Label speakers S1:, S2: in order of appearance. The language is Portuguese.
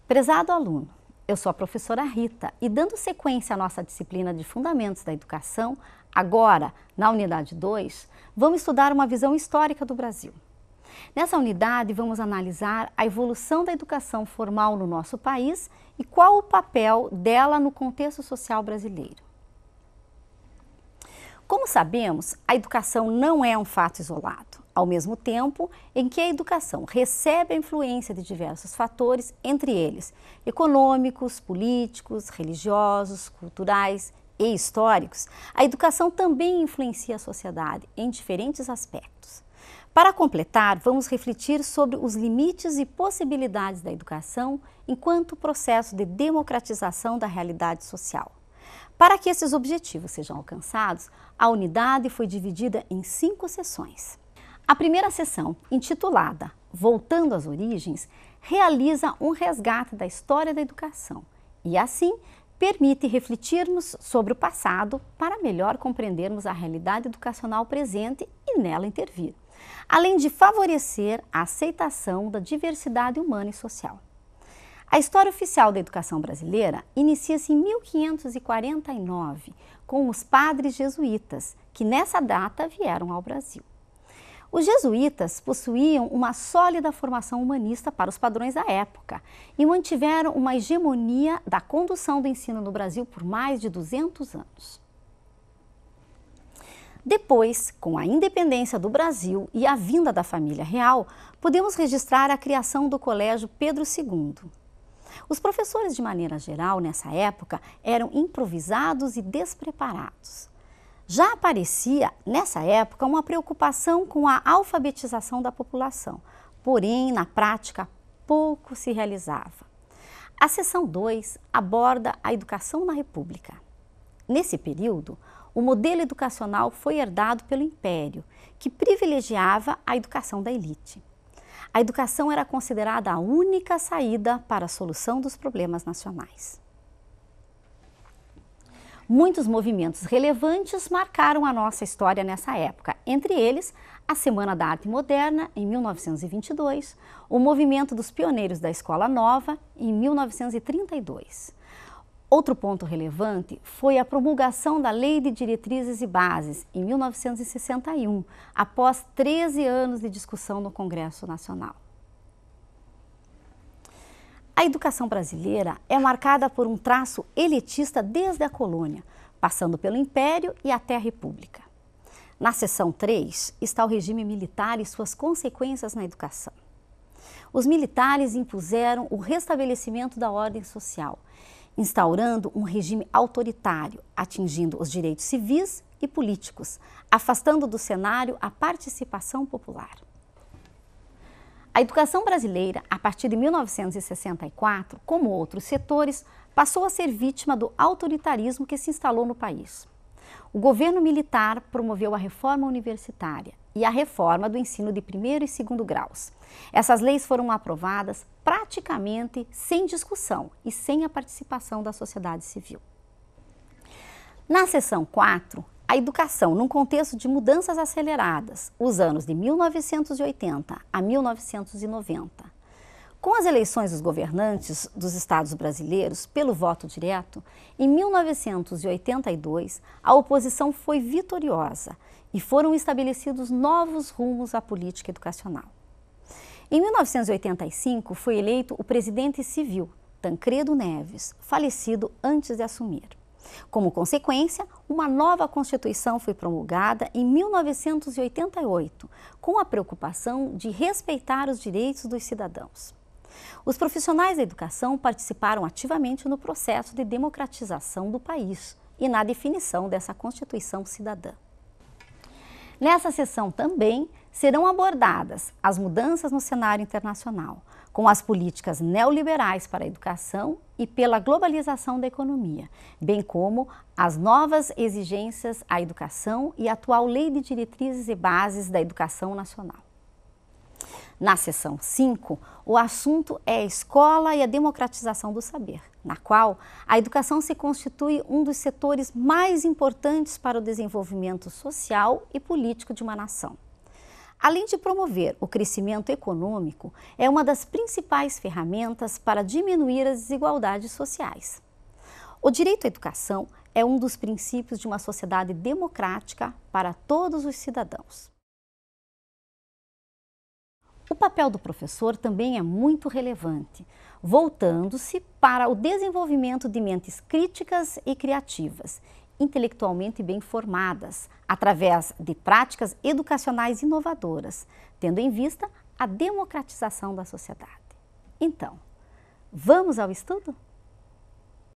S1: Prezado aluno, eu sou a professora Rita e dando sequência à nossa disciplina de Fundamentos da Educação, agora, na unidade 2, vamos estudar uma visão histórica do Brasil. Nessa unidade, vamos analisar a evolução da educação formal no nosso país e qual o papel dela no contexto social brasileiro. Como sabemos, a educação não é um fato isolado. Ao mesmo tempo em que a educação recebe a influência de diversos fatores, entre eles econômicos, políticos, religiosos, culturais e históricos, a educação também influencia a sociedade em diferentes aspectos. Para completar, vamos refletir sobre os limites e possibilidades da educação enquanto processo de democratização da realidade social. Para que esses objetivos sejam alcançados, a unidade foi dividida em 5 sessões. A primeira sessão, intitulada Voltando às Origens, realiza um resgate da história da educação e, assim, permite refletirmos sobre o passado para melhor compreendermos a realidade educacional presente e nela intervir, além de favorecer a aceitação da diversidade humana e social. A história oficial da educação brasileira inicia-se em 1549, com os padres jesuítas, que nessa data vieram ao Brasil. Os jesuítas possuíam uma sólida formação humanista para os padrões da época e mantiveram uma hegemonia da condução do ensino no Brasil por mais de 200 anos. Depois, com a independência do Brasil e a vinda da família real, podemos registrar a criação do Colégio Pedro II. Os professores, de maneira geral, nessa época, eram improvisados e despreparados. Já aparecia, nessa época, uma preocupação com a alfabetização da população, porém, na prática, pouco se realizava. A seção 2 aborda a educação na República. Nesse período, o modelo educacional foi herdado pelo Império, que privilegiava a educação da elite. A educação era considerada a única saída para a solução dos problemas nacionais. Muitos movimentos relevantes marcaram a nossa história nessa época, entre eles a Semana da Arte Moderna, em 1922, o movimento dos pioneiros da Escola Nova, em 1932. Outro ponto relevante foi a promulgação da Lei de Diretrizes e Bases, em 1961, após 13 anos de discussão no Congresso Nacional. A educação brasileira é marcada por um traço elitista desde a colônia, passando pelo Império e até a República. Na seção 3 está o regime militar e suas consequências na educação. Os militares impuseram o restabelecimento da ordem social, instaurando um regime autoritário, atingindo os direitos civis e políticos, afastando do cenário a participação popular. A educação brasileira, a partir de 1964, como outros setores, passou a ser vítima do autoritarismo que se instalou no país. O governo militar promoveu a reforma universitária e a reforma do ensino de primeiro e segundo graus. Essas leis foram aprovadas praticamente sem discussão e sem a participação da sociedade civil. Na seção 4, a educação num contexto de mudanças aceleradas, os anos de 1980 a 1990. Com as eleições dos governantes dos estados brasileiros pelo voto direto, em 1982, a oposição foi vitoriosa e foram estabelecidos novos rumos à política educacional. Em 1985, foi eleito o presidente civil, Tancredo Neves, falecido antes de assumir. Como consequência, uma nova Constituição foi promulgada em 1988, com a preocupação de respeitar os direitos dos cidadãos. Os profissionais da educação participaram ativamente no processo de democratização do país e na definição dessa Constituição cidadã. Nessa sessão também serão abordadas as mudanças no cenário internacional, com as políticas neoliberais para a educação e pela globalização da economia, bem como as novas exigências à educação e a atual Lei de Diretrizes e Bases da Educação Nacional. Na seção 5, o assunto é a escola e a democratização do saber, na qual a educação se constitui um dos setores mais importantes para o desenvolvimento social e político de uma nação. Além de promover o crescimento econômico, é uma das principais ferramentas para diminuir as desigualdades sociais. O direito à educação é um dos princípios de uma sociedade democrática para todos os cidadãos. O papel do professor também é muito relevante, voltando-se para o desenvolvimento de mentes críticas e criativas, intelectualmente bem formadas, através de práticas educacionais inovadoras, tendo em vista a democratização da sociedade. Então, vamos ao estudo?